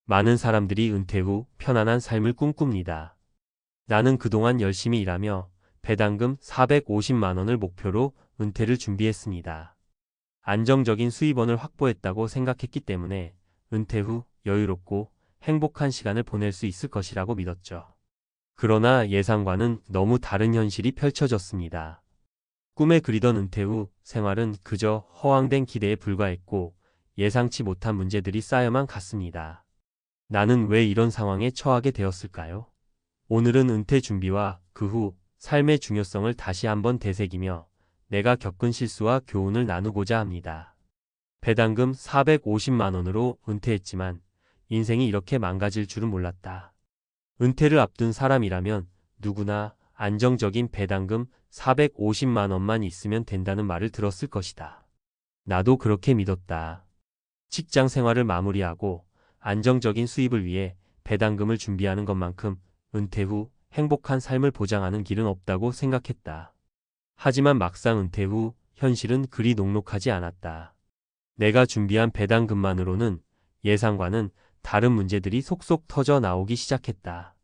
많은 사람들이 은퇴 후 편안한 삶을 꿈꿉니다. 나는 그동안 열심히 일하며 배당금 450만 원을 목표로 은퇴를 준비했습니다. 안정적인 수입원을 확보했다고 생각했기 때문에 은퇴 후 여유롭고 행복한 시간을 보낼 수 있을 것이라고 믿었죠. 그러나 예상과는 너무 다른 현실이 펼쳐졌습니다. 꿈에 그리던 은퇴 후 생활은 그저 허황된 기대에 불과했고 예상치 못한 문제들이 쌓여만 갔습니다. 나는 왜 이런 상황에 처하게 되었을까요? 오늘은 은퇴 준비와 그 후 삶의 중요성을 다시 한번 되새기며 내가 겪은 실수와 교훈을 나누고자 합니다. 배당금 450만 원으로 은퇴했지만 인생이 이렇게 망가질 줄은 몰랐다. 은퇴를 앞둔 사람이라면 누구나 안정적인 배당금 450만 원만 있으면 된다는 말을 들었을 것이다. 나도 그렇게 믿었다. 직장 생활을 마무리하고 안정적인 수입을 위해 배당금을 준비하는 것만큼 은퇴 후 행복한 삶을 보장하는 길은 없다고 생각했다. 하지만 막상 은퇴 후 현실은 그리 녹록하지 않았다. 내가 준비한 배당금만으로는 예상과는 다른 문제들이 속속 터져 나오기 시작했다.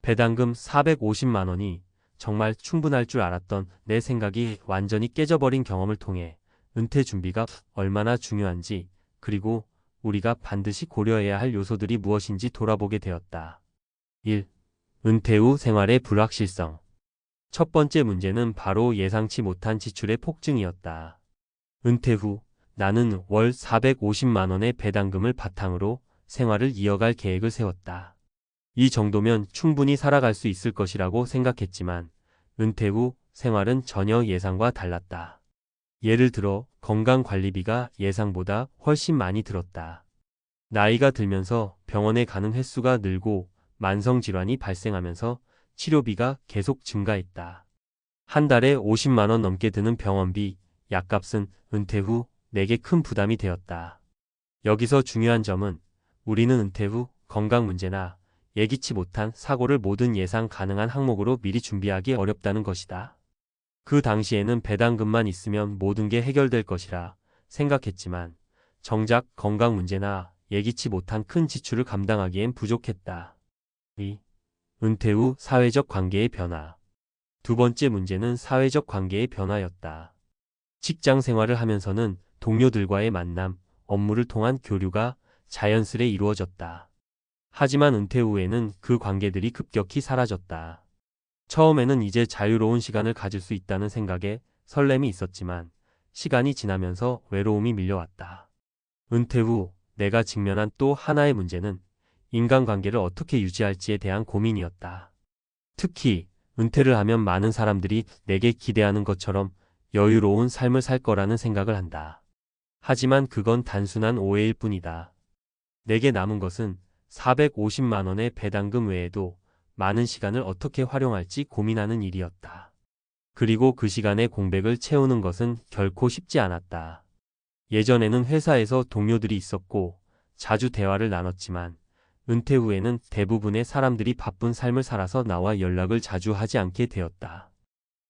배당금 450만 원이 정말 충분할 줄 알았던 내 생각이 완전히 깨져버린 경험을 통해 은퇴 준비가 얼마나 중요한지, 그리고 우리가 반드시 고려해야 할 요소들이 무엇인지 돌아보게 되었다. 1. 은퇴 후 생활의 불확실성. 첫 번째 문제는 바로 예상치 못한 지출의 폭증이었다. 은퇴 후 나는 월 450만 원의 배당금을 바탕으로 생활을 이어갈 계획을 세웠다. 이 정도면 충분히 살아갈 수 있을 것이라고 생각했지만 은퇴 후 생활은 전혀 예상과 달랐다. 예를 들어 건강관리비가 예상보다 훨씬 많이 들었다. 나이가 들면서 병원에 가는 횟수가 늘고 만성질환이 발생하면서 치료비가 계속 증가했다. 한 달에 50만 원 넘게 드는 병원비, 약값은 은퇴 후 내게 큰 부담이 되었다. 여기서 중요한 점은 우리는 은퇴 후 건강 문제나 예기치 못한 사고를 모든 예상 가능한 항목으로 미리 준비하기 어렵다는 것이다. 그 당시에는 배당금만 있으면 모든 게 해결될 것이라 생각했지만 정작 건강 문제나 예기치 못한 큰 지출을 감당하기엔 부족했다. 2. 은퇴 후 사회적 관계의 변화. 두 번째 문제는 사회적 관계의 변화였다. 직장 생활을 하면서는 동료들과의 만남, 업무를 통한 교류가 자연스레 이루어졌다. 하지만 은퇴 후에는 그 관계들이 급격히 사라졌다. 처음에는 이제 자유로운 시간을 가질 수 있다는 생각에 설렘이 있었지만 시간이 지나면서 외로움이 밀려왔다. 은퇴 후 내가 직면한 또 하나의 문제는 인간관계를 어떻게 유지할지에 대한 고민이었다. 특히 은퇴를 하면 많은 사람들이 내게 기대하는 것처럼 여유로운 삶을 살 거라는 생각을 한다. 하지만 그건 단순한 오해일 뿐이다. 내게 남은 것은 450만 원의 배당금 외에도 많은 시간을 어떻게 활용할지 고민하는 일이었다. 그리고 그 시간의 공백을 채우는 것은 결코 쉽지 않았다. 예전에는 회사에서 동료들이 있었고 자주 대화를 나눴지만 은퇴 후에는 대부분의 사람들이 바쁜 삶을 살아서 나와 연락을 자주 하지 않게 되었다.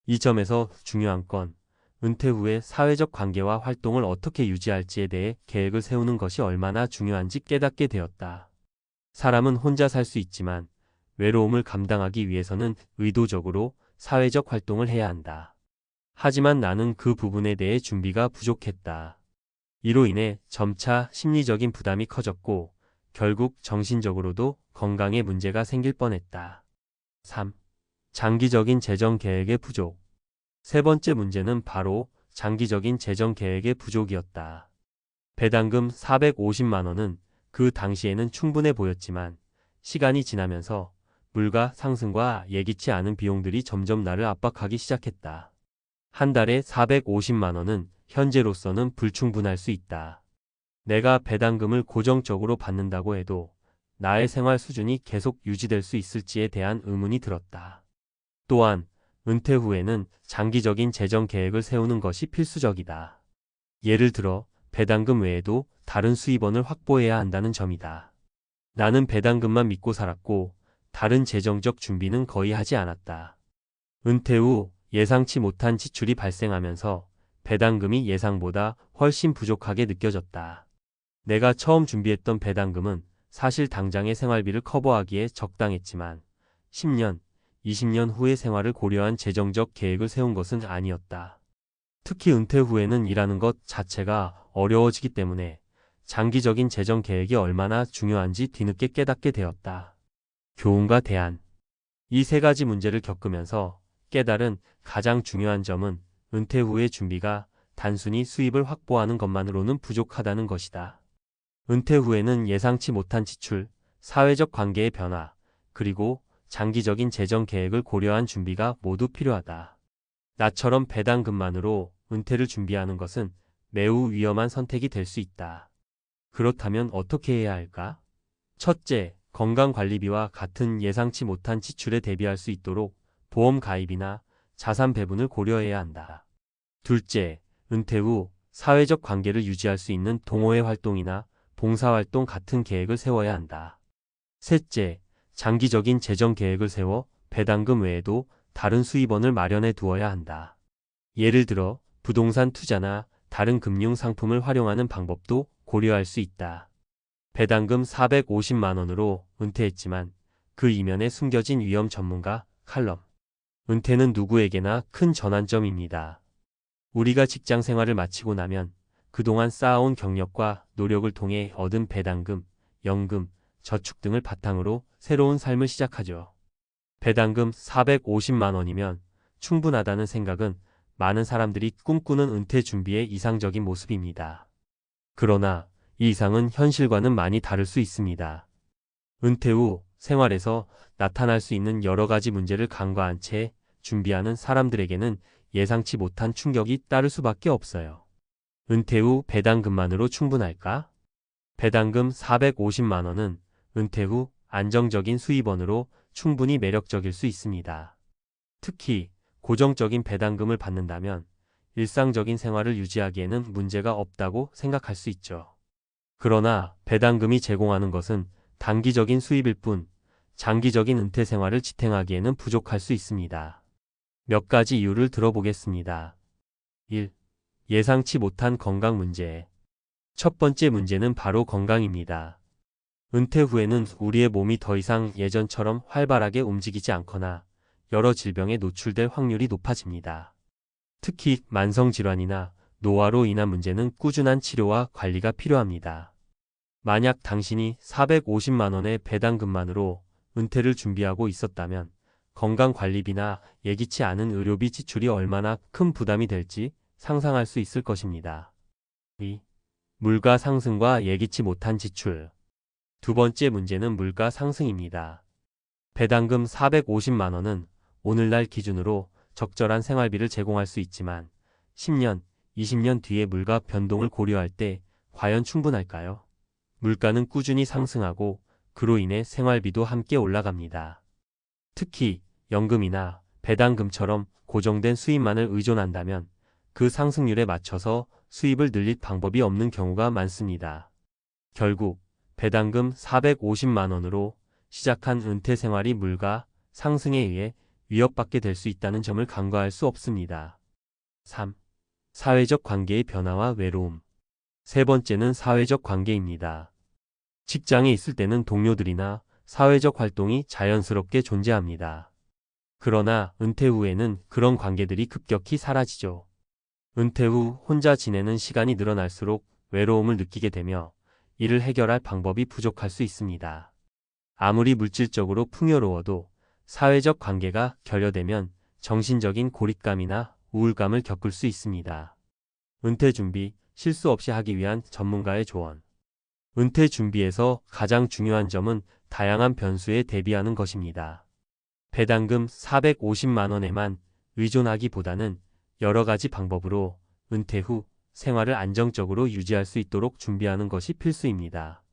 이 점에서 중요한 건 은퇴 후에 사회적 관계와 활동을 어떻게 유지할지에 대해 계획을 세우는 것이 얼마나 중요한지 깨닫게 되었다. 사람은 혼자 살 수 있지만 외로움을 감당하기 위해서는 의도적으로 사회적 활동을 해야 한다. 하지만 나는 그 부분에 대해 준비가 부족했다. 이로 인해 점차 심리적인 부담이 커졌고 결국 정신적으로도 건강에 문제가 생길 뻔했다. 3. 장기적인 재정 계획의 부족. 세 번째 문제는 바로 장기적인 재정 계획의 부족이었다. 배당금 450만 원은 그 당시에는 충분해 보였지만 시간이 지나면서 물가 상승과 예기치 않은 비용들이 점점 나를 압박하기 시작했다. 한 달에 450만 원은 현재로서는 불충분할 수 있다. 내가 배당금을 고정적으로 받는다고 해도 나의 생활 수준이 계속 유지될 수 있을지에 대한 의문이 들었다. 또한 은퇴 후에는 장기적인 재정 계획을 세우는 것이 필수적이다. 예를 들어 배당금 외에도 다른 수입원을 확보해야 한다는 점이다. 나는 배당금만 믿고 살았고 다른 재정적 준비는 거의 하지 않았다. 은퇴 후 예상치 못한 지출이 발생하면서 배당금이 예상보다 훨씬 부족하게 느껴졌다. 내가 처음 준비했던 배당금은 사실 당장의 생활비를 커버하기에 적당했지만 10년, 20년 후의 생활을 고려한 재정적 계획을 세운 것은 아니었다. 특히 은퇴 후에는 일하는 것 자체가 어려워지기 때문에 장기적인 재정 계획이 얼마나 중요한지 뒤늦게 깨닫게 되었다. 교훈과 대안. 이 세 가지 문제를 겪으면서 깨달은 가장 중요한 점은 은퇴 후의 준비가 단순히 수입을 확보하는 것만으로는 부족하다는 것이다. 은퇴 후에는 예상치 못한 지출, 사회적 관계의 변화, 그리고 장기적인 재정 계획을 고려한 준비가 모두 필요하다. 나처럼 배당금만으로 은퇴를 준비하는 것은 매우 위험한 선택이 될 수 있다. 그렇다면 어떻게 해야 할까? 첫째, 건강관리비와 같은 예상치 못한 지출에 대비할 수 있도록 보험 가입이나 자산 배분을 고려해야 한다. 둘째, 은퇴 후 사회적 관계를 유지할 수 있는 동호회 활동이나 봉사활동 같은 계획을 세워야 한다. 셋째, 장기적인 재정 계획을 세워 배당금 외에도 다른 수입원을 마련해 두어야 한다. 예를 들어 부동산 투자나 다른 금융 상품을 활용하는 방법도 고려할 수 있다. 배당금 450만 원으로 은퇴했지만 그 이면에 숨겨진 위험 전문가 칼럼. 은퇴는 누구에게나 큰 전환점입니다. 우리가 직장 생활을 마치고 나면 그동안 쌓아온 경력과 노력을 통해 얻은 배당금, 연금, 저축 등을 바탕으로 새로운 삶을 시작하죠. 배당금 450만 원이면 충분하다는 생각은 많은 사람들이 꿈꾸는 은퇴 준비의 이상적인 모습입니다. 그러나 이 이상은 현실과는 많이 다를 수 있습니다. 은퇴 후 생활에서 나타날 수 있는 여러 가지 문제를 간과한 채 준비하는 사람들에게는 예상치 못한 충격이 따를 수밖에 없어요. 은퇴 후 배당금만으로 충분할까? 배당금 450만 원은 은퇴 후 안정적인 수입원으로 충분히 매력적일 수 있습니다. 특히 고정적인 배당금을 받는다면 일상적인 생활을 유지하기에는 문제가 없다고 생각할 수 있죠. 그러나 배당금이 제공하는 것은 단기적인 수입일 뿐 장기적인 은퇴 생활을 지탱하기에는 부족할 수 있습니다. 몇 가지 이유를 들어보겠습니다. 1. 예상치 못한 건강 문제. 첫 번째 문제는 바로 건강입니다. 은퇴 후에는 우리의 몸이 더 이상 예전처럼 활발하게 움직이지 않거나 여러 질병에 노출될 확률이 높아집니다. 특히 만성질환이나 노화로 인한 문제는 꾸준한 치료와 관리가 필요합니다. 만약 당신이 450만 원의 배당금만으로 은퇴를 준비하고 있었다면 건강관리비나 예기치 않은 의료비 지출이 얼마나 큰 부담이 될지 상상할 수 있을 것입니다. 2. 물가 상승과 예기치 못한 지출. 두 번째 문제는 물가 상승입니다. 배당금 450만 원은 오늘날 기준으로 적절한 생활비를 제공할 수 있지만 10년, 20년 뒤의 물가 변동을 고려할 때 과연 충분할까요? 물가는 꾸준히 상승하고 그로 인해 생활비도 함께 올라갑니다. 특히 연금이나 배당금처럼 고정된 수입만을 의존한다면 그 상승률에 맞춰서 수입을 늘릴 방법이 없는 경우가 많습니다. 결국 배당금 450만 원으로 시작한 은퇴 생활이 물가 상승에 의해 위협받게 될 수 있다는 점을 간과할 수 없습니다. 3. 사회적 관계의 변화와 외로움. 세 번째는 사회적 관계입니다. 직장에 있을 때는 동료들이나 사회적 활동이 자연스럽게 존재합니다. 그러나 은퇴 후에는 그런 관계들이 급격히 사라지죠. 은퇴 후 혼자 지내는 시간이 늘어날수록 외로움을 느끼게 되며 이를 해결할 방법이 부족할 수 있습니다. 아무리 물질적으로 풍요로워도 사회적 관계가 결여되면 정신적인 고립감이나 우울감을 겪을 수 있습니다. 은퇴 준비, 실수 없이 하기 위한 전문가의 조언. 은퇴 준비에서 가장 중요한 점은 다양한 변수에 대비하는 것입니다. 배당금 450만 원에만 의존하기보다는 여러 가지 방법으로 은퇴 후 생활을 안정적으로 유지할 수 있도록 준비하는 것이 필수입니다.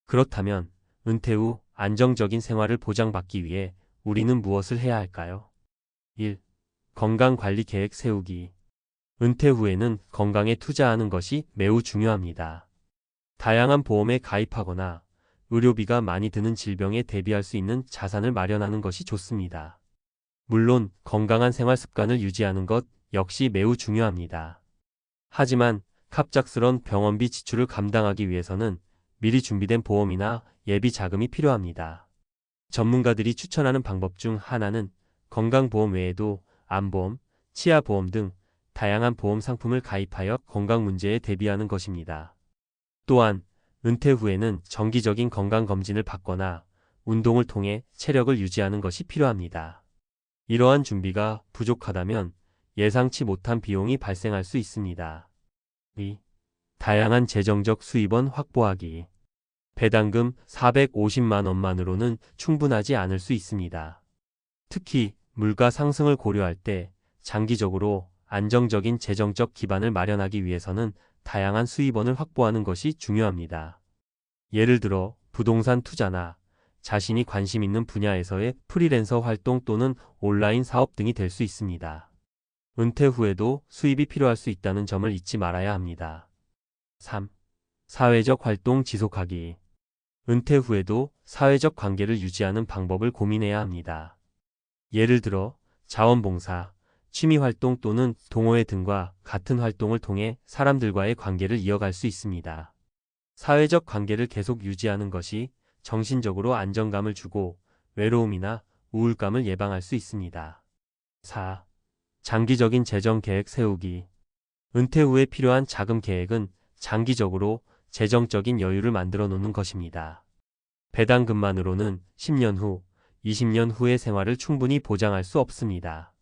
그렇다면 은퇴 후 안정적인 생활을 보장받기 위해 우리는 무엇을 해야 할까요? 1. 건강관리 계획 세우기. 은퇴 후에는 건강에 투자하는 것이 매우 중요합니다. 다양한 보험에 가입하거나 의료비가 많이 드는 질병에 대비할 수 있는 자산을 마련하는 것이 좋습니다. 물론 건강한 생활 습관을 유지하는 것 역시 매우 중요합니다. 하지만 갑작스런 병원비 지출을 감당하기 위해서는 미리 준비된 보험이나 예비 자금이 필요합니다. 전문가들이 추천하는 방법 중 하나는 건강보험 외에도 암보험, 치아보험 등 다양한 보험 상품을 가입하여 건강 문제에 대비하는 것입니다. 또한 은퇴 후에는 정기적인 건강검진을 받거나 운동을 통해 체력을 유지하는 것이 필요합니다. 이러한 준비가 부족하다면 예상치 못한 비용이 발생할 수 있습니다. 2. 다양한 재정적 수입원 확보하기. 배당금 450만 원만으로는 충분하지 않을 수 있습니다. 특히 물가 상승을 고려할 때 장기적으로 안정적인 재정적 기반을 마련하기 위해서는 다양한 수입원을 확보하는 것이 중요합니다. 예를 들어 부동산 투자나 자신이 관심 있는 분야에서의 프리랜서 활동 또는 온라인 사업 등이 될 수 있습니다. 은퇴 후에도 수입이 필요할 수 있다는 점을 잊지 말아야 합니다. 3. 사회적 활동 지속하기. 은퇴 후에도 사회적 관계를 유지하는 방법을 고민해야 합니다. 예를 들어 자원봉사, 취미활동 또는 동호회 등과 같은 활동을 통해 사람들과의 관계를 이어갈 수 있습니다. 사회적 관계를 계속 유지하는 것이 정신적으로 안정감을 주고 외로움이나 우울감을 예방할 수 있습니다. 4. 장기적인 재정 계획 세우기. 은퇴 후에 필요한 자금 계획은 장기적으로 재정적인 여유를 만들어 놓는 것입니다. 배당금만으로는 10년 후, 20년 후의 생활을 충분히 보장할 수 없습니다.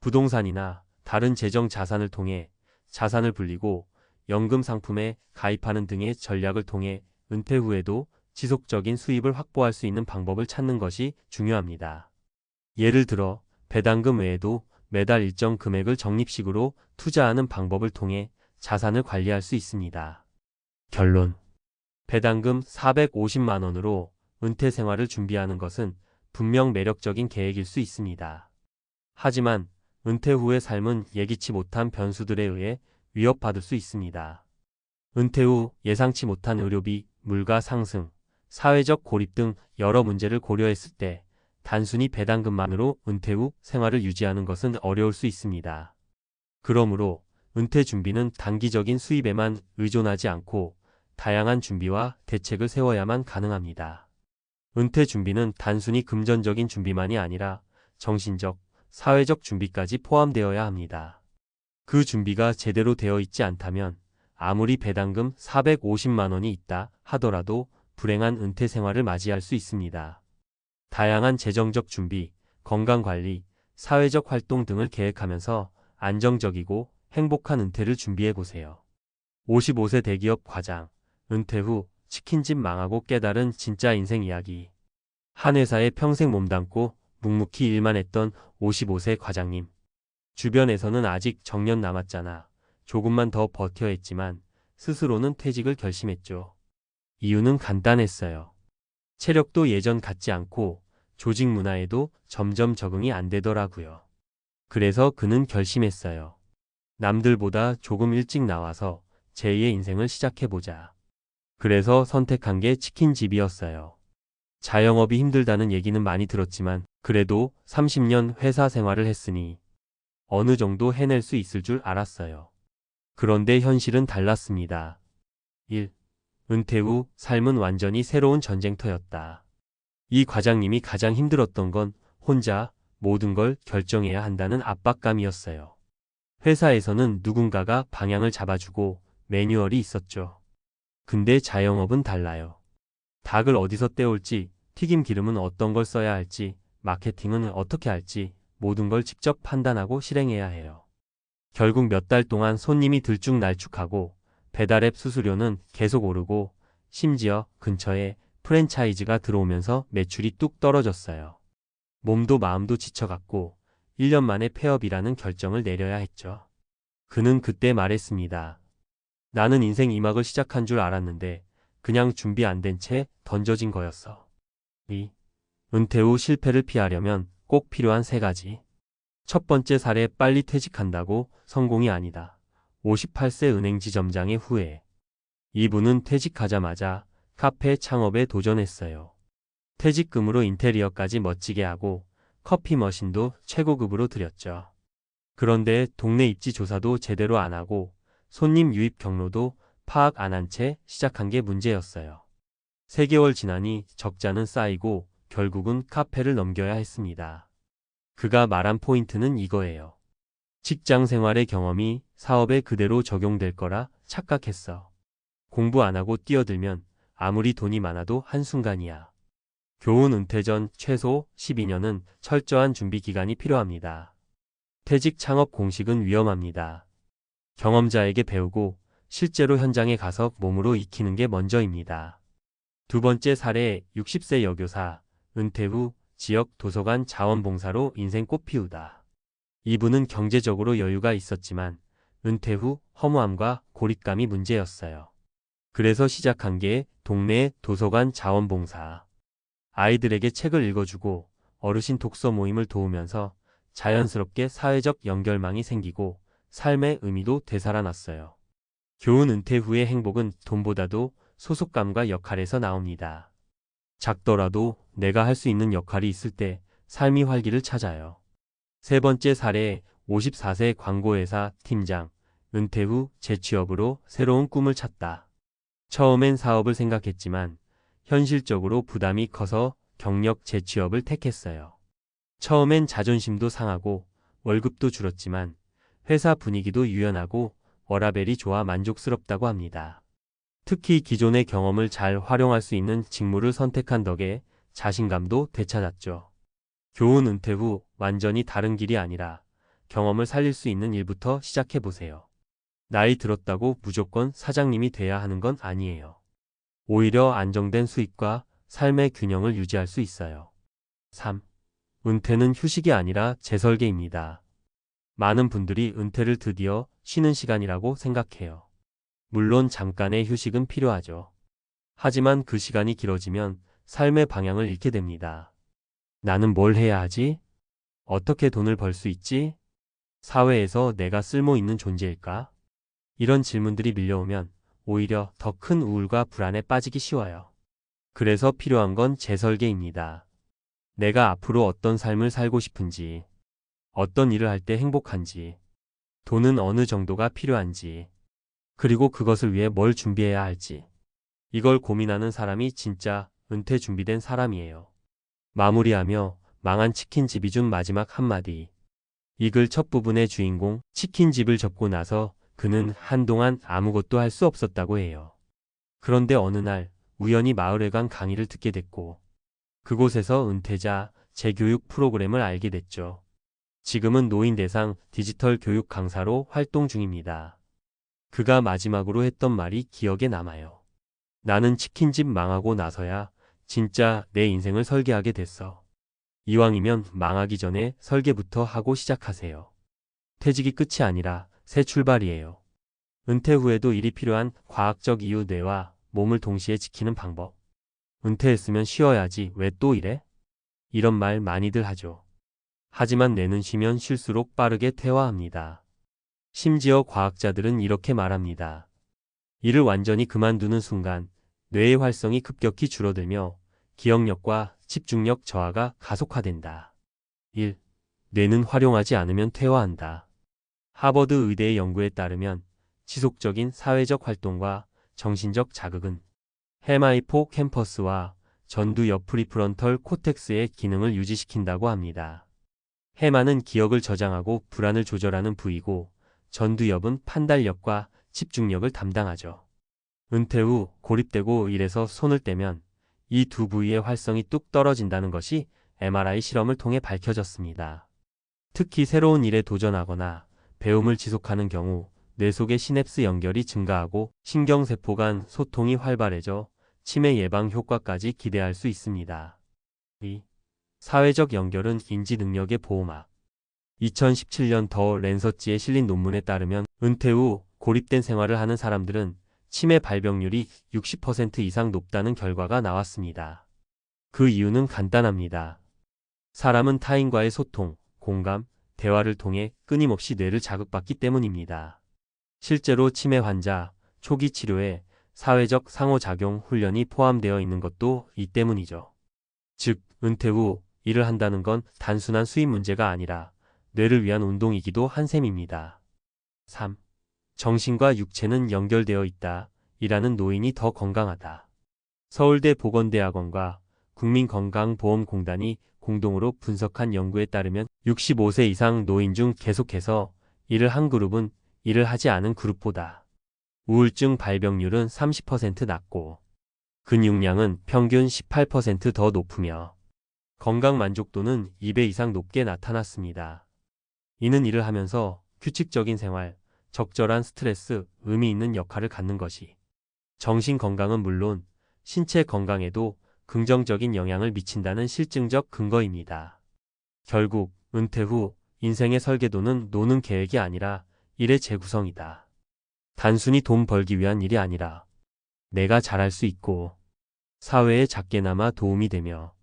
부동산이나 다른 재정 자산을 통해 자산을 불리고 연금 상품에 가입하는 등의 전략을 통해 은퇴 후에도 지속적인 수입을 확보할 수 있는 방법을 찾는 것이 중요합니다. 예를 들어 배당금 외에도 매달 일정 금액을 적립식으로 투자하는 방법을 통해 자산을 관리할 수 있습니다. 결론. 배당금 450만 원으로 은퇴 생활을 준비하는 것은 분명 매력적인 계획일 수 있습니다. 하지만 은퇴 후의 삶은 예기치 못한 변수들에 의해 위협받을 수 있습니다. 은퇴 후 예상치 못한 의료비, 물가 상승, 사회적 고립 등 여러 문제를 고려했을 때 단순히 배당금만으로 은퇴 후 생활을 유지하는 것은 어려울 수 있습니다. 그러므로 은퇴 준비는 단기적인 수입에만 의존하지 않고 다양한 준비와 대책을 세워야만 가능합니다. 은퇴 준비는 단순히 금전적인 준비만이 아니라 정신적, 사회적 준비까지 포함되어야 합니다. 그 준비가 제대로 되어 있지 않다면 아무리 배당금 450만 원이 있다 하더라도 불행한 은퇴 생활을 맞이할 수 있습니다. 다양한 재정적 준비, 건강관리, 사회적 활동 등을 계획하면서 안정적이고 행복한 은퇴를 준비해보세요. 55세 대기업 과장, 은퇴 후 치킨집 망하고 깨달은 진짜 인생 이야기. 한 회사에 평생 몸담고 묵묵히 일만 했던 55세 과장님. 주변에서는 아직 정년 남았잖아. 조금만 더 버텨 했지만 스스로는 퇴직을 결심했죠. 이유는 간단했어요. 체력도 예전 같지 않고 조직 문화에도 점점 적응이 안 되더라고요. 그래서 그는 결심했어요. 남들보다 조금 일찍 나와서 제2의 인생을 시작해보자. 그래서 선택한 게 치킨집이었어요. 자영업이 힘들다는 얘기는 많이 들었지만 그래도 30년 회사 생활을 했으니 어느 정도 해낼 수 있을 줄 알았어요. 그런데 현실은 달랐습니다. 1. 은퇴 후 삶은 완전히 새로운 전쟁터였다. 이 과장님이 가장 힘들었던 건 혼자 모든 걸 결정해야 한다는 압박감이었어요. 회사에서는 누군가가 방향을 잡아주고 매뉴얼이 있었죠. 근데 자영업은 달라요. 닭을 어디서 떼올지, 튀김 기름은 어떤 걸 써야 할지, 마케팅은 어떻게 할지 모든 걸 직접 판단하고 실행해야 해요. 결국 몇 달 동안 손님이 들쭉날쭉하고 배달앱 수수료는 계속 오르고 심지어 근처에 프랜차이즈가 들어오면서 매출이 뚝 떨어졌어요. 몸도 마음도 지쳐갔고 1년 만에 폐업이라는 결정을 내려야 했죠. 그는 그때 말했습니다. 나는 인생 2막을 시작한 줄 알았는데 그냥 준비 안 된 채 던져진 거였어. 2. 은퇴 후 실패를 피하려면 꼭 필요한 3가지. 첫 번째 사례 빨리 퇴직한다고 성공이 아니다. 58세 은행 지점장의 후회. 이분은 퇴직하자마자 카페 창업에 도전했어요. 퇴직금으로 인테리어까지 멋지게 하고 커피 머신도 최고급으로 들였죠. 그런데 동네 입지 조사도 제대로 안 하고 손님 유입 경로도 파악 안 한 채 시작한 게 문제였어요. 3개월 지나니 적자는 쌓이고 결국은 카페를 넘겨야 했습니다. 그가 말한 포인트는 이거예요. 직장 생활의 경험이 사업에 그대로 적용될 거라 착각했어. 공부 안 하고 뛰어들면 아무리 돈이 많아도 한순간이야. 교훈 은퇴 전 최소 12년은 철저한 준비 기간이 필요합니다. 퇴직 창업 공식은 위험합니다. 경험자에게 배우고 실제로 현장에 가서 몸으로 익히는 게 먼저입니다. 두 번째 사례 60세 여교사, 은퇴 후 지역 도서관 자원봉사로 인생 꽃피우다. 이분은 경제적으로 여유가 있었지만 은퇴 후 허무함과 고립감이 문제였어요. 그래서 시작한 게 동네 도서관 자원봉사. 아이들에게 책을 읽어주고 어르신 독서 모임을 도우면서 자연스럽게 사회적 연결망이 생기고 삶의 의미도 되살아났어요. 교훈 은퇴 후의 행복은 돈보다도 소속감과 역할에서 나옵니다. 작더라도 내가 할 수 있는 역할이 있을 때 삶이 활기를 찾아요. 세 번째 사례 54세 광고회사 팀장, 은퇴 후 재취업으로 새로운 꿈을 찾다. 처음엔 사업을 생각했지만 현실적으로 부담이 커서 경력 재취업을 택했어요. 처음엔 자존심도 상하고 월급도 줄었지만 회사 분위기도 유연하고 워라밸이 좋아 만족스럽다고 합니다. 특히 기존의 경험을 잘 활용할 수 있는 직무를 선택한 덕에 자신감도 되찾았죠. 교훈 은퇴 후 완전히 다른 길이 아니라 경험을 살릴 수 있는 일부터 시작해보세요. 나이 들었다고 무조건 사장님이 돼야 하는 건 아니에요. 오히려 안정된 수입과 삶의 균형을 유지할 수 있어요. 3. 은퇴는 휴식이 아니라 재설계입니다. 많은 분들이 은퇴를 드디어 쉬는 시간이라고 생각해요. 물론 잠깐의 휴식은 필요하죠. 하지만 그 시간이 길어지면 삶의 방향을 잃게 됩니다. 나는 뭘 해야 하지? 어떻게 돈을 벌 수 있지? 사회에서 내가 쓸모 있는 존재일까? 이런 질문들이 밀려오면 오히려 더 큰 우울과 불안에 빠지기 쉬워요. 그래서 필요한 건 재설계입니다. 내가 앞으로 어떤 삶을 살고 싶은지, 어떤 일을 할 때 행복한지, 돈은 어느 정도가 필요한지, 그리고 그것을 위해 뭘 준비해야 할지. 이걸 고민하는 사람이 진짜 은퇴 준비된 사람이에요. 마무리하며 망한 치킨집이 준 마지막 한마디. 이 글 첫 부분의 주인공 치킨집을 접고 나서 그는 한동안 아무것도 할 수 없었다고 해요. 그런데 어느 날 우연히 마을회관 강의를 듣게 됐고 그곳에서 은퇴자 재교육 프로그램을 알게 됐죠. 지금은 노인 대상 디지털 교육 강사로 활동 중입니다. 그가 마지막으로 했던 말이 기억에 남아요. 나는 치킨집 망하고 나서야 진짜 내 인생을 설계하게 됐어. 이왕이면 망하기 전에 설계부터 하고 시작하세요. 퇴직이 끝이 아니라 새 출발이에요. 은퇴 후에도 일이 필요한 과학적 이유 뇌와 몸을 동시에 지키는 방법. 은퇴했으면 쉬어야지 왜 또 이래? 이런 말 많이들 하죠. 하지만 뇌는 쉬면 쉴수록 빠르게 퇴화합니다. 심지어 과학자들은 이렇게 말합니다. 일을 완전히 그만두는 순간 뇌의 활성이 급격히 줄어들며 기억력과 집중력 저하가 가속화된다. 1. 뇌는 활용하지 않으면 퇴화한다. 하버드 의대의 연구에 따르면 지속적인 사회적 활동과 정신적 자극은 해마이포 캠퍼스와 전두 옆 프리프런털 코텍스의 기능을 유지시킨다고 합니다. 해마는 기억을 저장하고 불안을 조절하는 부위고 전두엽은 판단력과 집중력을 담당하죠. 은퇴 후 고립되고 일에서 손을 떼면 이 두 부위의 활성이 뚝 떨어진다는 것이 MRI 실험을 통해 밝혀졌습니다. 특히 새로운 일에 도전하거나 배움을 지속하는 경우 뇌 속의 시냅스 연결이 증가하고 신경세포 간 소통이 활발해져 치매 예방 효과까지 기대할 수 있습니다. 2. 사회적 연결은 인지 능력의 보호막. 2017년 더 랜서지에 실린 논문에 따르면 은퇴 후 고립된 생활을 하는 사람들은 치매 발병률이 60% 이상 높다는 결과가 나왔습니다. 그 이유는 간단합니다. 사람은 타인과의 소통, 공감, 대화를 통해 끊임없이 뇌를 자극받기 때문입니다. 실제로 치매 환자 초기 치료에 사회적 상호작용 훈련이 포함되어 있는 것도 이 때문이죠. 즉, 은퇴 후 일을 한다는 건 단순한 수입 문제가 아니라 뇌를 위한 운동이기도 한 셈입니다. 3. 정신과 육체는 연결되어 있다. 일하는 노인이 더 건강하다. 서울대 보건대학원과 국민건강보험공단이 공동으로 분석한 연구에 따르면 65세 이상 노인 중 계속해서 일을 한 그룹은 일을 하지 않은 그룹보다 우울증 발병률은 30% 낮고 근육량은 평균 18% 더 높으며 건강 만족도는 2배 이상 높게 나타났습니다. 이는 일을 하면서 규칙적인 생활, 적절한 스트레스, 의미 있는 역할을 갖는 것이 정신 건강은 물론 신체 건강에도 긍정적인 영향을 미친다는 실증적 근거입니다. 결국 은퇴 후 인생의 설계도는 노는 계획이 아니라 일의 재구성이다. 단순히 돈 벌기 위한 일이 아니라 내가 잘할 수 있고 사회에 작게나마 도움이 되며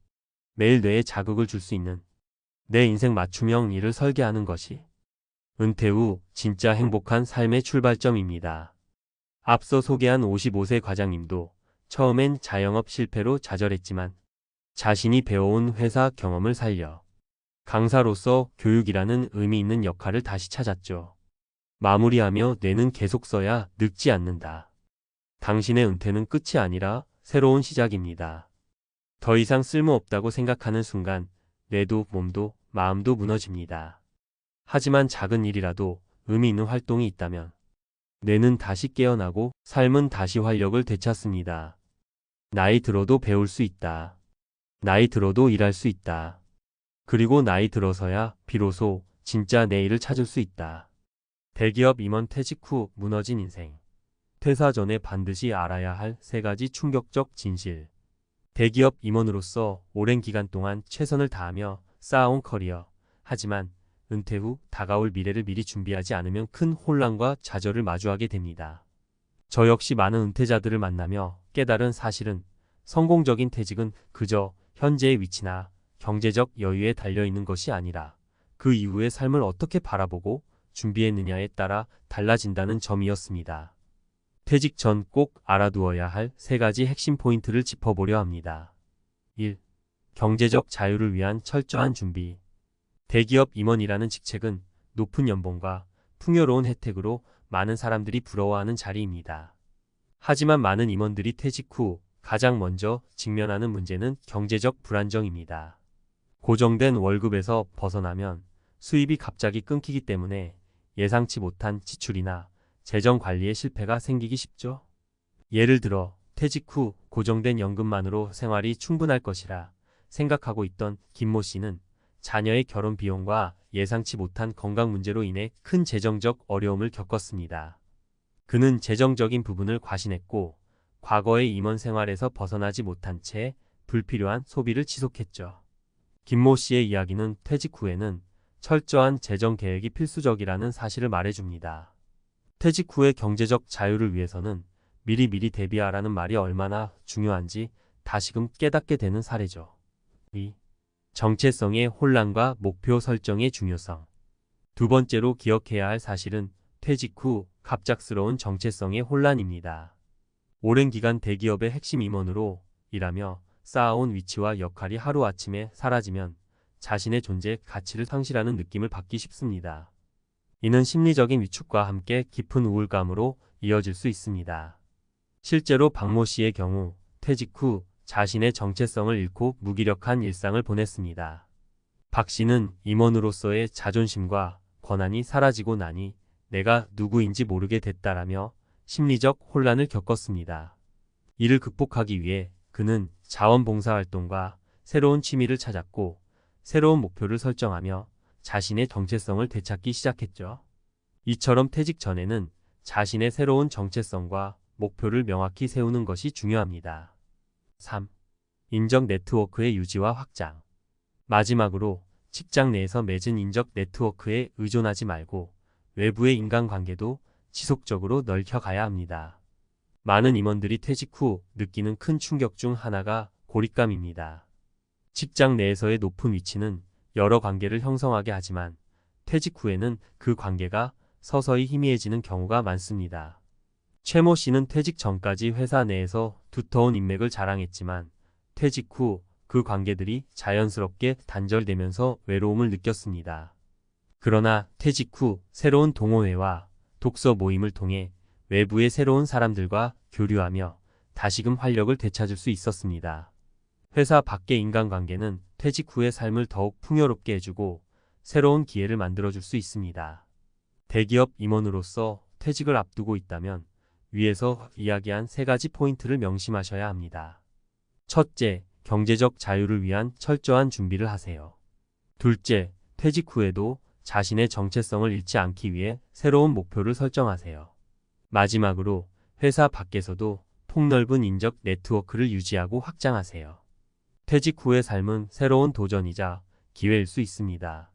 매일 뇌에 자극을 줄 수 있는 내 인생 맞춤형 일을 설계하는 것이 은퇴 후 진짜 행복한 삶의 출발점입니다. 앞서 소개한 55세 과장님도 처음엔 자영업 실패로 좌절했지만 자신이 배워온 회사 경험을 살려 강사로서 교육이라는 의미 있는 역할을 다시 찾았죠. 마무리하며 뇌는 계속 써야 늙지 않는다. 당신의 은퇴는 끝이 아니라 새로운 시작입니다. 더 이상 쓸모없다고 생각하는 순간 뇌도 몸도 마음도 무너집니다. 하지만 작은 일이라도 의미 있는 활동이 있다면 뇌는 다시 깨어나고 삶은 다시 활력을 되찾습니다. 나이 들어도 배울 수 있다. 나이 들어도 일할 수 있다. 그리고 나이 들어서야 비로소 진짜 내 일을 찾을 수 있다. 대기업 임원 퇴직 후 무너진 인생. 퇴사 전에 반드시 알아야 할 3가지 충격적 진실. 대기업 임원으로서 오랜 기간 동안 최선을 다하며 쌓아온 커리어. 하지만 은퇴 후 다가올 미래를 미리 준비하지 않으면 큰 혼란과 좌절을 마주하게 됩니다. 저 역시 많은 은퇴자들을 만나며 깨달은 사실은 성공적인 퇴직은 그저 현재의 위치나 경제적 여유에 달려있는 것이 아니라 그 이후의 삶을 어떻게 바라보고 준비했느냐에 따라 달라진다는 점이었습니다. 퇴직 전 꼭 알아두어야 할 3가지 핵심 포인트를 짚어보려 합니다. 1. 경제적 자유를 위한 철저한 준비. 대기업 임원이라는 직책은 높은 연봉과 풍요로운 혜택으로 많은 사람들이 부러워하는 자리입니다. 하지만 많은 임원들이 퇴직 후 가장 먼저 직면하는 문제는 경제적 불안정입니다. 고정된 월급에서 벗어나면 수입이 갑자기 끊기기 때문에 예상치 못한 지출이나 재정 관리에 실패가 생기기 쉽죠. 예를 들어 퇴직 후 고정된 연금만으로 생활이 충분할 것이라 생각하고 있던 김모 씨는 자녀의 결혼 비용과 예상치 못한 건강 문제로 인해 큰 재정적 어려움을 겪었습니다. 그는 재정적인 부분을 과신했고 과거의 임원 생활에서 벗어나지 못한 채 불필요한 소비를 지속했죠. 김모 씨의 이야기는 퇴직 후에는 철저한 재정 계획이 필수적이라는 사실을 말해줍니다. 퇴직 후의 경제적 자유를 위해서는 미리미리 대비하라는 말이 얼마나 중요한지 다시금 깨닫게 되는 사례죠. 2. 정체성의 혼란과 목표 설정의 중요성. 2번째로 기억해야 할 사실은 퇴직 후 갑작스러운 정체성의 혼란입니다. 오랜 기간 대기업의 핵심 임원으로 일하며 쌓아온 위치와 역할이 하루아침에 사라지면 자신의 존재 가치를 상실하는 느낌을 받기 쉽습니다. 이는 심리적인 위축과 함께 깊은 우울감으로 이어질 수 있습니다. 실제로 박모 씨의 경우 퇴직 후 자신의 정체성을 잃고 무기력한 일상을 보냈습니다. 박 씨는 임원으로서의 자존심과 권한이 사라지고 나니 내가 누구인지 모르게 됐다라며 심리적 혼란을 겪었습니다. 이를 극복하기 위해 그는 자원봉사활동과 새로운 취미를 찾았고 새로운 목표를 설정하며 자신의 정체성을 되찾기 시작했죠. 이처럼 퇴직 전에는 자신의 새로운 정체성과 목표를 명확히 세우는 것이 중요합니다. 3. 인적 네트워크의 유지와 확장. 마지막으로 직장 내에서 맺은 인적 네트워크에 의존하지 말고 외부의 인간관계도 지속적으로 넓혀가야 합니다. 많은 임원들이 퇴직 후 느끼는 큰 충격 중 하나가 고립감입니다. 직장 내에서의 높은 위치는 여러 관계를 형성하게 하지만 퇴직 후에는 그 관계가 서서히 희미해지는 경우가 많습니다. 최모 씨는 퇴직 전까지 회사 내에서 두터운 인맥을 자랑했지만 퇴직 후 그 관계들이 자연스럽게 단절되면서 외로움을 느꼈습니다. 그러나 퇴직 후 새로운 동호회와 독서 모임을 통해 외부의 새로운 사람들과 교류하며 다시금 활력을 되찾을 수 있었습니다. 회사 밖의 인간관계는 퇴직 후의 삶을 더욱 풍요롭게 해주고 새로운 기회를 만들어줄 수 있습니다. 대기업 임원으로서 퇴직을 앞두고 있다면 위에서 이야기한 3가지 포인트를 명심하셔야 합니다. 첫째, 경제적 자유를 위한 철저한 준비를 하세요. 둘째, 퇴직 후에도 자신의 정체성을 잃지 않기 위해 새로운 목표를 설정하세요. 마지막으로 회사 밖에서도 폭넓은 인적 네트워크를 유지하고 확장하세요. 퇴직 후의 삶은 새로운 도전이자 기회일 수 있습니다.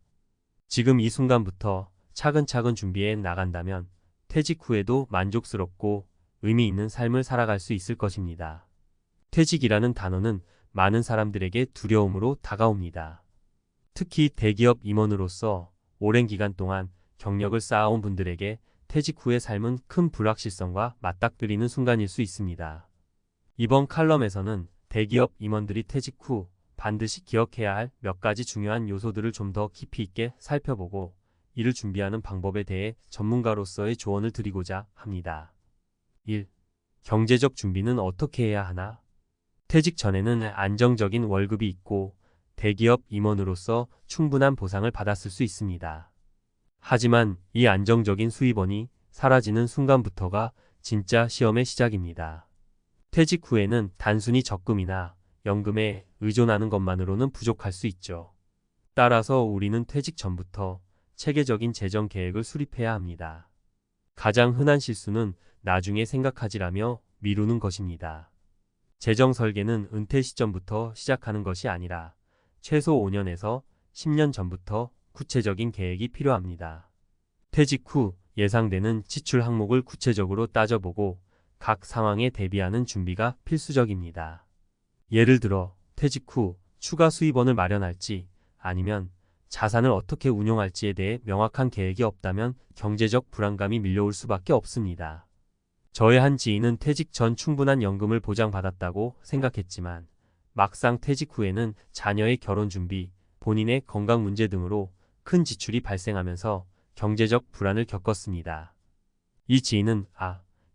지금 이 순간부터 차근차근 준비해 나간다면 퇴직 후에도 만족스럽고 의미 있는 삶을 살아갈 수 있을 것입니다. 퇴직이라는 단어는 많은 사람들에게 두려움으로 다가옵니다. 특히 대기업 임원으로서 오랜 기간 동안 경력을 쌓아온 분들에게 퇴직 후의 삶은 큰 불확실성과 맞닥뜨리는 순간일 수 있습니다. 이번 칼럼에서는 대기업 임원들이 퇴직 후 반드시 기억해야 할 몇 가지 중요한 요소들을 좀 더 깊이 있게 살펴보고 이를 준비하는 방법에 대해 전문가로서의 조언을 드리고자 합니다. 1. 경제적 준비는 어떻게 해야 하나? 퇴직 전에는 안정적인 월급이 있고 대기업 임원으로서 충분한 보상을 받았을 수 있습니다. 하지만 이 안정적인 수입원이 사라지는 순간부터가 진짜 시험의 시작입니다. 퇴직 후에는 단순히 적금이나 연금에 의존하는 것만으로는 부족할 수 있죠. 따라서 우리는 퇴직 전부터 체계적인 재정 계획을 수립해야 합니다. 가장 흔한 실수는 나중에 생각하지라며 미루는 것입니다. 재정 설계는 은퇴 시점부터 시작하는 것이 아니라 최소 5년에서 10년 전부터 구체적인 계획이 필요합니다. 퇴직 후 예상되는 지출 항목을 구체적으로 따져보고 각 상황에 대비하는 준비가 필수적입니다. 예를 들어 퇴직 후 추가 수입원을 마련할지 아니면 자산을 어떻게 운용할지에 대해 명확한 계획이 없다면 경제적 불안감이 밀려올 수밖에 없습니다. 저의 한 지인은 퇴직 전 충분한 연금을 보장받았다고 생각했지만 막상 퇴직 후에는 자녀의 결혼 준비, 본인의 건강 문제 등으로 큰 지출이 발생하면서 경제적 불안을 겪었습니다. 이 지인은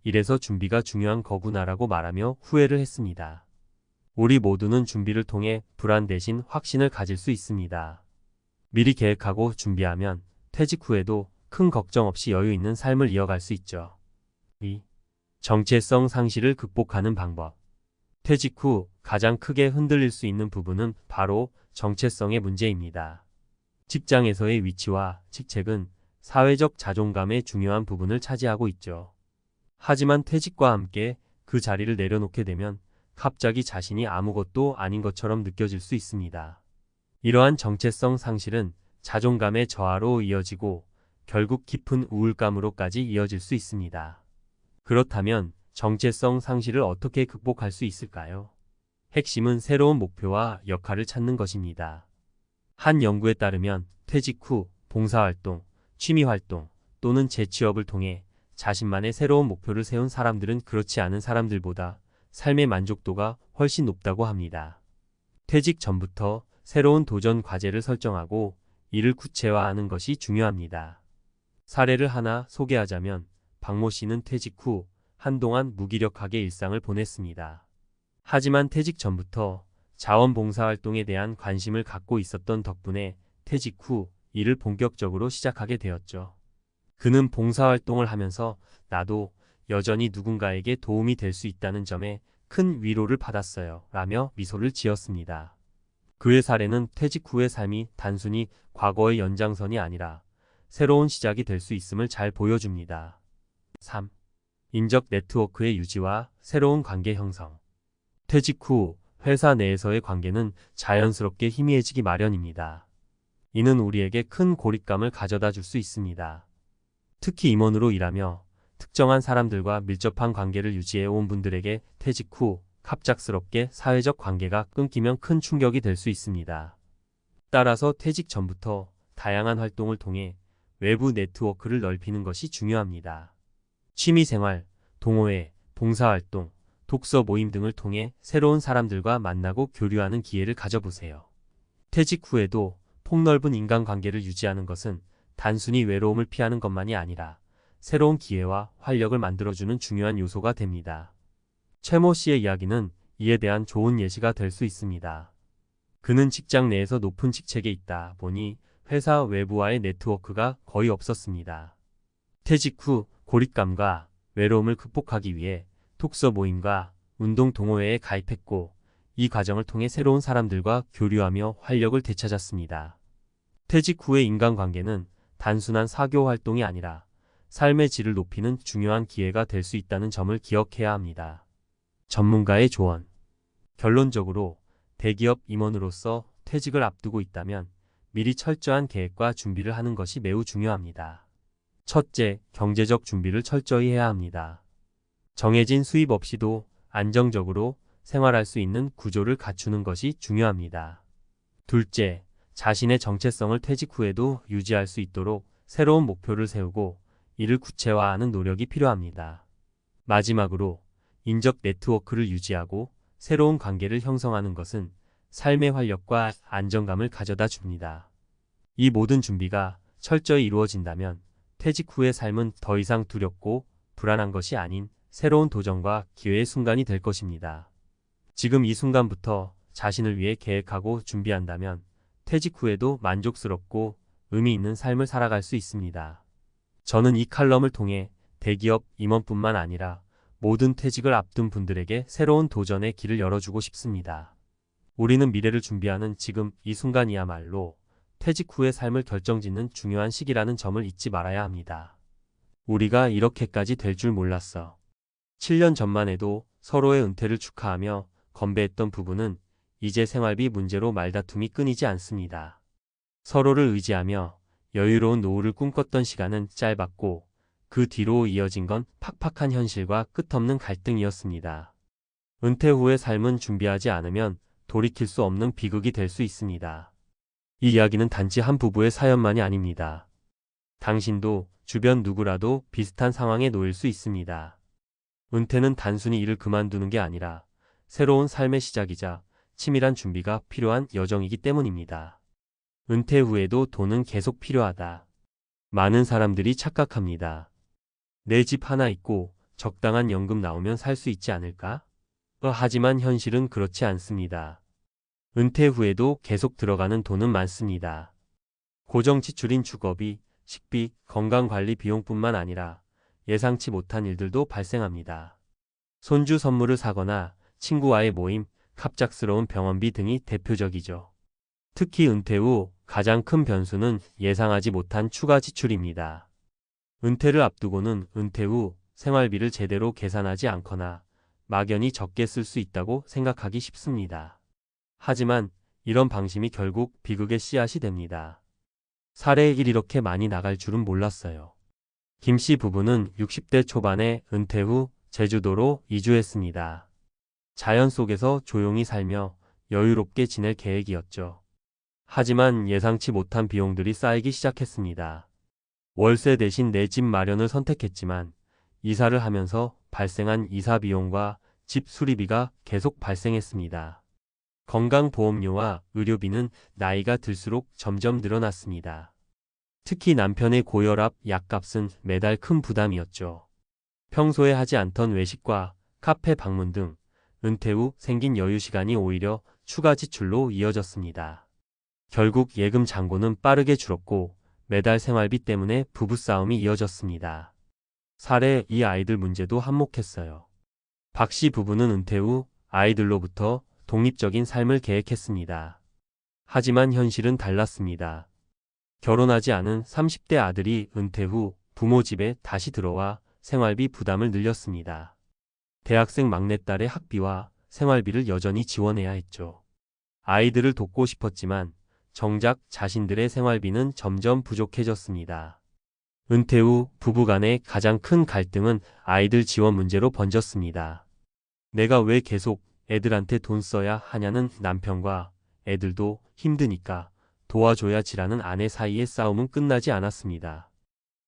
이래서 준비가 중요한 거구나라고 말하며 후회를 했습니다. 우리 모두는 준비를 통해 불안 대신 확신을 가질 수 있습니다. 미리 계획하고 준비하면 퇴직 후에도 큰 걱정 없이 여유 있는 삶을 이어갈 수 있죠. 2. 정체성 상실을 극복하는 방법. 퇴직 후 가장 크게 흔들릴 수 있는 부분은 바로 정체성의 문제입니다. 직장에서의 위치와 직책은 사회적 자존감의 중요한 부분을 차지하고 있죠. 하지만 퇴직과 함께 그 자리를 내려놓게 되면 갑자기 자신이 아무것도 아닌 것처럼 느껴질 수 있습니다. 이러한 정체성 상실은 자존감의 저하로 이어지고 결국 깊은 우울감으로까지 이어질 수 있습니다. 그렇다면 정체성 상실을 어떻게 극복할 수 있을까요? 핵심은 새로운 목표와 역할을 찾는 것입니다. 한 연구에 따르면 퇴직 후 봉사활동, 취미활동 또는 재취업을 통해 자신만의 새로운 목표를 세운 사람들은 그렇지 않은 사람들보다 삶의 만족도가 훨씬 높다고 합니다. 퇴직 전부터 새로운 도전 과제를 설정하고 이를 구체화하는 것이 중요합니다. 사례를 하나 소개하자면 박모 씨는 퇴직 후 한동안 무기력하게 일상을 보냈습니다. 하지만 퇴직 전부터 자원봉사활동에 대한 관심을 갖고 있었던 덕분에 퇴직 후 일을 본격적으로 시작하게 되었죠. 그는 봉사활동을 하면서 나도 여전히 누군가에게 도움이 될 수 있다는 점에 큰 위로를 받았어요 라며 미소를 지었습니다. 그의 사례는 퇴직 후의 삶이 단순히 과거의 연장선이 아니라 새로운 시작이 될 수 있음을 잘 보여줍니다. 3. 인적 네트워크의 유지와 새로운 관계 형성. 퇴직 후 회사 내에서의 관계는 자연스럽게 희미해지기 마련입니다. 이는 우리에게 큰 고립감을 가져다 줄 수 있습니다. 특히 임원으로 일하며 특정한 사람들과 밀접한 관계를 유지해 온 분들에게 퇴직 후 갑작스럽게 사회적 관계가 끊기면 큰 충격이 될 수 있습니다. 따라서 퇴직 전부터 다양한 활동을 통해 외부 네트워크를 넓히는 것이 중요합니다. 취미생활, 동호회, 봉사활동, 독서 모임 등을 통해 새로운 사람들과 만나고 교류하는 기회를 가져보세요. 퇴직 후에도 폭넓은 인간관계를 유지하는 것은 단순히 외로움을 피하는 것만이 아니라 새로운 기회와 활력을 만들어주는 중요한 요소가 됩니다. 최모 씨의 이야기는 이에 대한 좋은 예시가 될 수 있습니다. 그는 직장 내에서 높은 직책에 있다 보니 회사 외부와의 네트워크가 거의 없었습니다. 퇴직 후 고립감과 외로움을 극복하기 위해 독서 모임과 운동 동호회에 가입했고, 이 과정을 통해 새로운 사람들과 교류하며 활력을 되찾았습니다. 퇴직 후의 인간관계는 단순한 사교 활동이 아니라 삶의 질을 높이는 중요한 기회가 될 수 있다는 점을 기억해야 합니다. 전문가의 조언. 결론적으로 대기업 임원으로서 퇴직을 앞두고 있다면 미리 철저한 계획과 준비를 하는 것이 매우 중요합니다. 첫째, 경제적 준비를 철저히 해야 합니다. 정해진 수입 없이도 안정적으로 생활할 수 있는 구조를 갖추는 것이 중요합니다. 둘째, 자신의 정체성을 퇴직 후에도 유지할 수 있도록 새로운 목표를 세우고 이를 구체화하는 노력이 필요합니다. 마지막으로, 인적 네트워크를 유지하고 새로운 관계를 형성하는 것은 삶의 활력과 안정감을 가져다 줍니다. 이 모든 준비가 철저히 이루어진다면 퇴직 후의 삶은 더 이상 두렵고 불안한 것이 아닌 새로운 도전과 기회의 순간이 될 것입니다. 지금 이 순간부터 자신을 위해 계획하고 준비한다면 퇴직 후에도 만족스럽고 의미 있는 삶을 살아갈 수 있습니다. 저는 이 칼럼을 통해 대기업 임원뿐만 아니라 모든 퇴직을 앞둔 분들에게 새로운 도전의 길을 열어주고 싶습니다. 우리는 미래를 준비하는 지금 이 순간이야말로 퇴직 후의 삶을 결정짓는 중요한 시기라는 점을 잊지 말아야 합니다. 우리가 이렇게까지 될 줄 몰랐어. 7년 전만 해도 서로의 은퇴를 축하하며 건배했던 부부는 이제 생활비 문제로 말다툼이 끊이지 않습니다. 서로를 의지하며 여유로운 노후를 꿈꿨던 시간은 짧았고, 그 뒤로 이어진 건 팍팍한 현실과 끝없는 갈등이었습니다. 은퇴 후의 삶은 준비하지 않으면 돌이킬 수 없는 비극이 될 수 있습니다. 이 이야기는 단지 한 부부의 사연만이 아닙니다. 당신도 주변 누구라도 비슷한 상황에 놓일 수 있습니다. 은퇴는 단순히 일을 그만두는 게 아니라 새로운 삶의 시작이자 치밀한 준비가 필요한 여정이기 때문입니다. 은퇴 후에도 돈은 계속 필요하다. 많은 사람들이 착각합니다. 내 집 하나 있고 적당한 연금 나오면 살 수 있지 않을까? 하지만 현실은 그렇지 않습니다. 은퇴 후에도 계속 들어가는 돈은 많습니다. 고정 지출인 주거비, 식비, 건강관리 비용뿐만 아니라 예상치 못한 일들도 발생합니다. 손주 선물을 사거나 친구와의 모임, 갑작스러운 병원비 등이 대표적이죠. 특히 은퇴 후 가장 큰 변수는 예상하지 못한 추가 지출입니다. 은퇴를 앞두고는 은퇴 후 생활비를 제대로 계산하지 않거나 막연히 적게 쓸 수 있다고 생각하기 쉽습니다. 하지만 이런 방심이 결국 비극의 씨앗이 됩니다. 사례의 일 이렇게 많이 나갈 줄은 몰랐어요. 김 씨 부부는 60대 초반에 은퇴 후 제주도로 이주했습니다. 자연 속에서 조용히 살며 여유롭게 지낼 계획이었죠. 하지만 예상치 못한 비용들이 쌓이기 시작했습니다. 월세 대신 내 집 마련을 선택했지만 이사를 하면서 발생한 이사 비용과 집 수리비가 계속 발생했습니다. 건강보험료와 의료비는 나이가 들수록 점점 늘어났습니다. 특히 남편의 고혈압 약값은 매달 큰 부담이었죠. 평소에 하지 않던 외식과 카페 방문 등 은퇴 후 생긴 여유 시간이 오히려 추가 지출로 이어졌습니다. 결국 예금 잔고는 빠르게 줄었고 매달 생활비 때문에 부부싸움이 이어졌습니다. 사례 이 아이들 문제도 한몫했어요. 박 씨 부부는 은퇴 후 아이들로부터 독립적인 삶을 계획했습니다. 하지만 현실은 달랐습니다. 결혼하지 않은 30대 아들이 은퇴 후 부모 집에 다시 들어와 생활비 부담을 늘렸습니다. 대학생 막내딸의 학비와 생활비를 여전히 지원해야 했죠. 아이들을 돕고 싶었지만 정작 자신들의 생활비는 점점 부족해졌습니다. 은퇴 후 부부 간의 가장 큰 갈등은 아이들 지원 문제로 번졌습니다. 내가 왜 계속 애들한테 돈 써야 하냐는 남편과 애들도 힘드니까 도와줘야지라는 아내 사이의 싸움은 끝나지 않았습니다.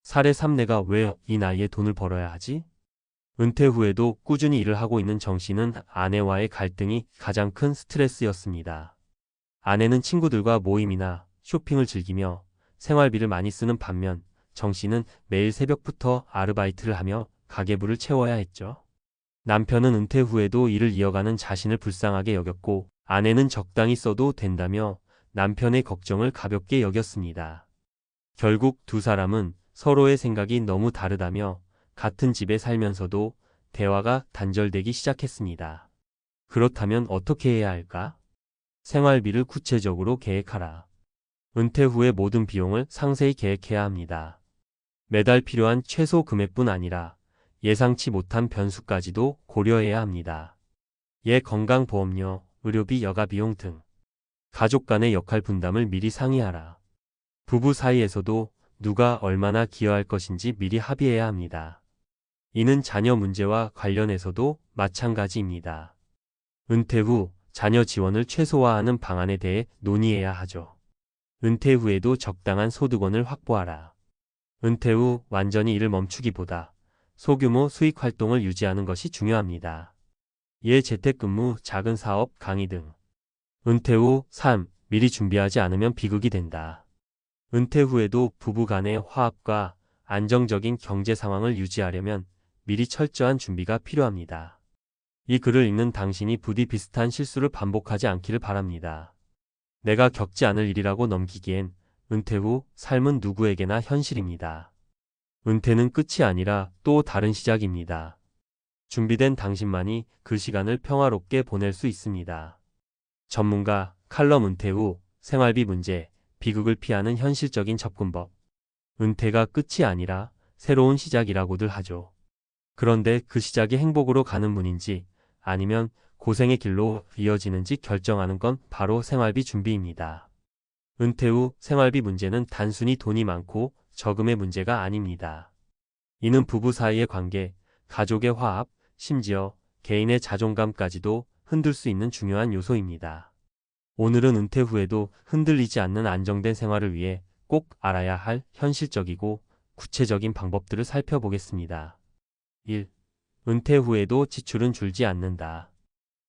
사례 3 내가 왜 이 나이에 돈을 벌어야 하지? 은퇴 후에도 꾸준히 일을 하고 있는 정 씨는 아내와의 갈등이 가장 큰 스트레스였습니다. 아내는 친구들과 모임이나 쇼핑을 즐기며 생활비를 많이 쓰는 반면 정 씨는 매일 새벽부터 아르바이트를 하며 가계부를 채워야 했죠. 남편은 은퇴 후에도 일을 이어가는 자신을 불쌍하게 여겼고 아내는 적당히 써도 된다며 남편의 걱정을 가볍게 여겼습니다. 결국 두 사람은 서로의 생각이 너무 다르다며 같은 집에 살면서도 대화가 단절되기 시작했습니다. 그렇다면 어떻게 해야 할까? 생활비를 구체적으로 계획하라. 은퇴 후의 모든 비용을 상세히 계획해야 합니다. 매달 필요한 최소 금액뿐 아니라 예상치 못한 변수까지도 고려해야 합니다. 건강보험료, 의료비, 여가비용 등. 가족 간의 역할 분담을 미리 상의하라. 부부 사이에서도 누가 얼마나 기여할 것인지 미리 합의해야 합니다. 이는 자녀 문제와 관련해서도 마찬가지입니다. 은퇴 후 자녀 지원을 최소화하는 방안에 대해 논의해야 하죠. 은퇴 후에도 적당한 소득원을 확보하라. 은퇴 후 완전히 일을 멈추기보다 소규모 수익 활동을 유지하는 것이 중요합니다. 재택근무, 작은 사업, 강의 등. 은퇴 후 삶, 미리 준비하지 않으면 비극이 된다. 은퇴 후에도 부부 간의 화합과 안정적인 경제 상황을 유지하려면 미리 철저한 준비가 필요합니다. 이 글을 읽는 당신이 부디 비슷한 실수를 반복하지 않기를 바랍니다. 내가 겪지 않을 일이라고 넘기기엔 은퇴 후 삶은 누구에게나 현실입니다. 은퇴는 끝이 아니라 또 다른 시작입니다. 준비된 당신만이 그 시간을 평화롭게 보낼 수 있습니다. 전문가, 칼럼 은퇴 후 생활비 문제, 비극을 피하는 현실적인 접근법. 은퇴가 끝이 아니라 새로운 시작이라고들 하죠. 그런데 그 시작이 행복으로 가는 문인지 아니면 고생의 길로 이어지는지 결정하는 건 바로 생활비 준비입니다. 은퇴 후 생활비 문제는 단순히 돈이 많고 저금의 문제가 아닙니다. 이는 부부 사이의 관계, 가족의 화합, 심지어 개인의 자존감까지도 흔들 수 있는 중요한 요소입니다. 오늘은 은퇴 후에도 흔들리지 않는 안정된 생활을 위해 꼭 알아야 할 현실적이고 구체적인 방법들을 살펴보겠습니다. 1. 은퇴 후에도 지출은 줄지 않는다.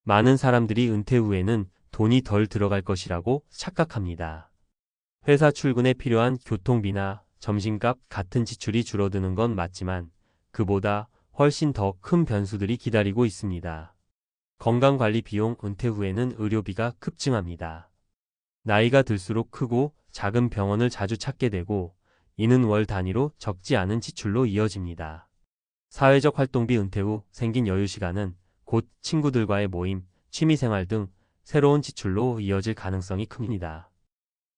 많은 사람들이 은퇴 후에는 돈이 덜 들어갈 것이라고 착각합니다. 회사 출근에 필요한 교통비나 점심값 같은 지출이 줄어드는 건 맞지만 그보다 훨씬 더 큰 변수들이 기다리고 있습니다. 건강관리 비용. 은퇴 후에는 의료비가 급증합니다. 나이가 들수록 크고 작은 병원을 자주 찾게 되고 이는 월 단위로 적지 않은 지출로 이어집니다. 사회적 활동비. 은퇴 후 생긴 여유 시간은 곧 친구들과의 모임, 취미생활 등 새로운 지출로 이어질 가능성이 큽니다.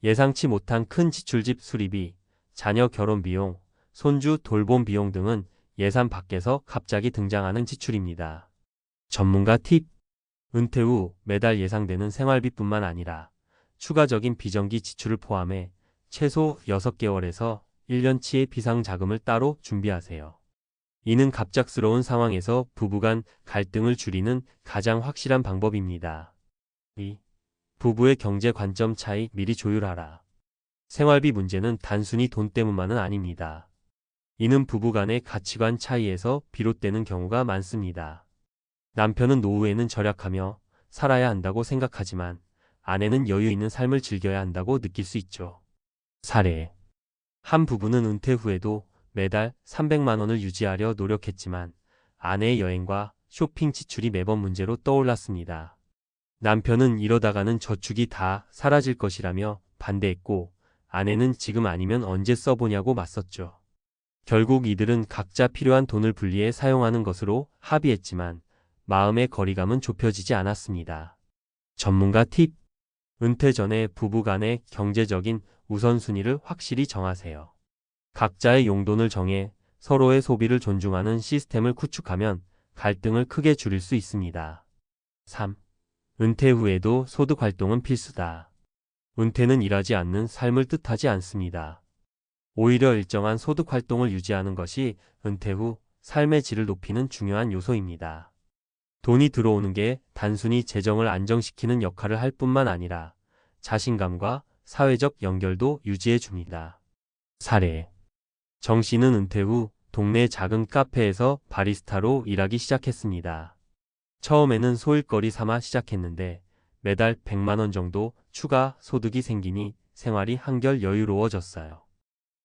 예상치 못한 큰 지출. 집 수리비, 자녀 결혼 비용, 손주 돌봄 비용 등은 예산 밖에서 갑자기 등장하는 지출입니다. 전문가 팁. 은퇴 후 매달 예상되는 생활비뿐만 아니라 추가적인 비정기 지출을 포함해 최소 6개월에서 1년치의 비상자금을 따로 준비하세요. 이는 갑작스러운 상황에서 부부간 갈등을 줄이는 가장 확실한 방법입니다. 2. 부부의 경제 관점 차이. 미리 조율하라. 생활비 문제는 단순히 돈 때문만은 아닙니다. 이는 부부 간의 가치관 차이에서 비롯되는 경우가 많습니다. 남편은 노후에는 절약하며 살아야 한다고 생각하지만 아내는 여유 있는 삶을 즐겨야 한다고 느낄 수 있죠. 사례. 한 부부는 은퇴 후에도 매달 300만 원을 유지하려 노력했지만 아내의 여행과 쇼핑 지출이 매번 문제로 떠올랐습니다. 남편은 이러다가는 저축이 다 사라질 것이라며 반대했고 아내는 지금 아니면 언제 써보냐고 맞섰죠. 결국 이들은 각자 필요한 돈을 분리해 사용하는 것으로 합의했지만 마음의 거리감은 좁혀지지 않았습니다. 전문가 팁. 은퇴 전에 부부 간의 경제적인 우선순위를 확실히 정하세요. 각자의 용돈을 정해 서로의 소비를 존중하는 시스템을 구축하면 갈등을 크게 줄일 수 있습니다. 3. 은퇴 후에도 소득 활동은 필수다. 은퇴는 일하지 않는 삶을 뜻하지 않습니다. 오히려 일정한 소득 활동을 유지하는 것이 은퇴 후 삶의 질을 높이는 중요한 요소입니다. 돈이 들어오는 게 단순히 재정을 안정시키는 역할을 할 뿐만 아니라 자신감과 사회적 연결도 유지해 줍니다. 사례. 정 씨는 은퇴 후 동네 작은 카페에서 바리스타로 일하기 시작했습니다. 처음에는 소일거리 삼아 시작했는데 매달 100만 원 정도 추가 소득이 생기니 생활이 한결 여유로워졌어요.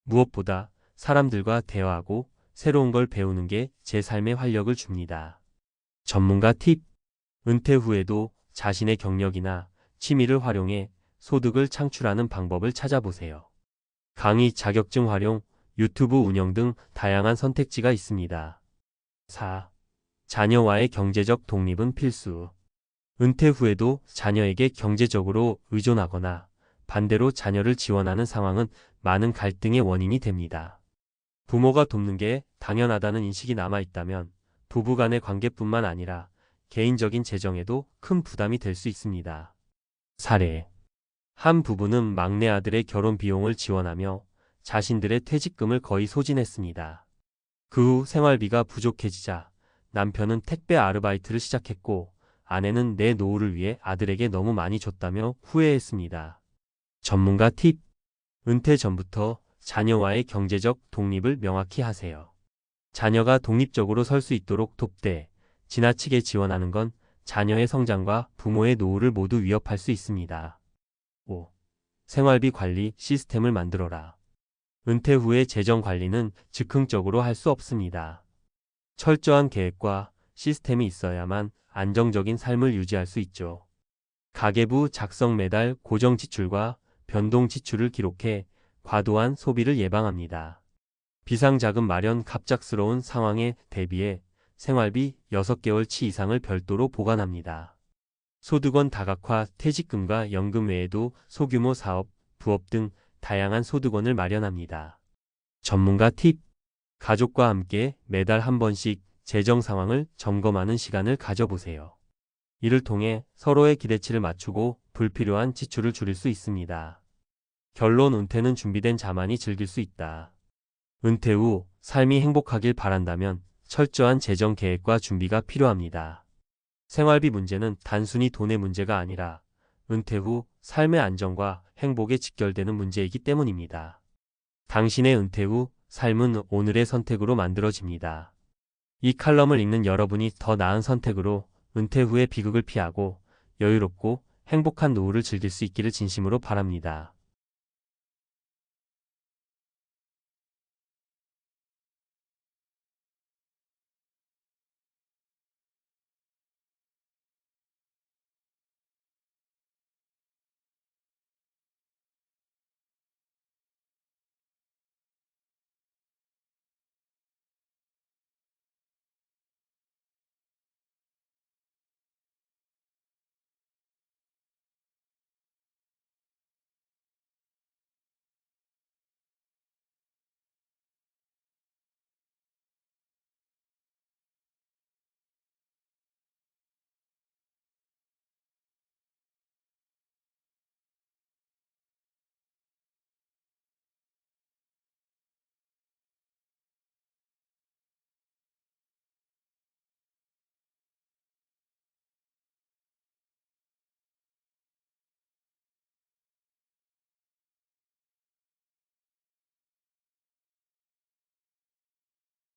무엇보다 사람들과 대화하고 새로운 걸 배우는 게 제 삶에 활력을 줍니다. 전문가 팁. 은퇴 후에도 자신의 경력이나 취미를 활용해 소득을 창출하는 방법을 찾아보세요. 강의, 자격증 활용, 유튜브 운영 등 다양한 선택지가 있습니다. 4. 자녀와의 경제적 독립은 필수. 은퇴 후에도 자녀에게 경제적으로 의존하거나 반대로 자녀를 지원하는 상황은 많은 갈등의 원인이 됩니다. 부모가 돕는 게 당연하다는 인식이 남아있다면 부부 간의 관계뿐만 아니라 개인적인 재정에도 큰 부담이 될 수 있습니다. 사례. 한 부부는 막내 아들의 결혼 비용을 지원하며 자신들의 퇴직금을 거의 소진했습니다. 그 후 생활비가 부족해지자 남편은 택배 아르바이트를 시작했고 아내는 내 노후를 위해 아들에게 너무 많이 줬다며 후회했습니다. 전문가 팁. 은퇴 전부터 자녀와의 경제적 독립을 명확히 하세요. 자녀가 독립적으로 설 수 있도록 돕되 지나치게 지원하는 건 자녀의 성장과 부모의 노후를 모두 위협할 수 있습니다. 5. 생활비 관리 시스템을 만들어라. 은퇴 후의 재정 관리는 즉흥적으로 할 수 없습니다. 철저한 계획과 시스템이 있어야만 안정적인 삶을 유지할 수 있죠. 가계부 작성, 매달 고정 지출과 변동 지출을 기록해 과도한 소비를 예방합니다. 비상자금 마련. 갑작스러운 상황에 대비해 생활비 6개월치 이상을 별도로 보관합니다. 소득원 다각화. 퇴직금과 연금 외에도 소규모 사업, 부업 등 다양한 소득원을 마련합니다. 전문가 팁. 가족과 함께 매달 한 번씩 재정 상황을 점검하는 시간을 가져보세요. 이를 통해 서로의 기대치를 맞추고 불필요한 지출을 줄일 수 있습니다. 결론. 은퇴는 준비된 자만이 즐길 수 있다. 은퇴 후 삶이 행복하길 바란다면 철저한 재정 계획과 준비가 필요합니다. 생활비 문제는 단순히 돈의 문제가 아니라 은퇴 후 삶의 안정과 행복에 직결되는 문제이기 때문입니다. 당신의 은퇴 후 삶은 오늘의 선택으로 만들어집니다. 이 칼럼을 읽는 여러분이 더 나은 선택으로 은퇴 후의 비극을 피하고 여유롭고 행복한 노후를 즐길 수 있기를 진심으로 바랍니다.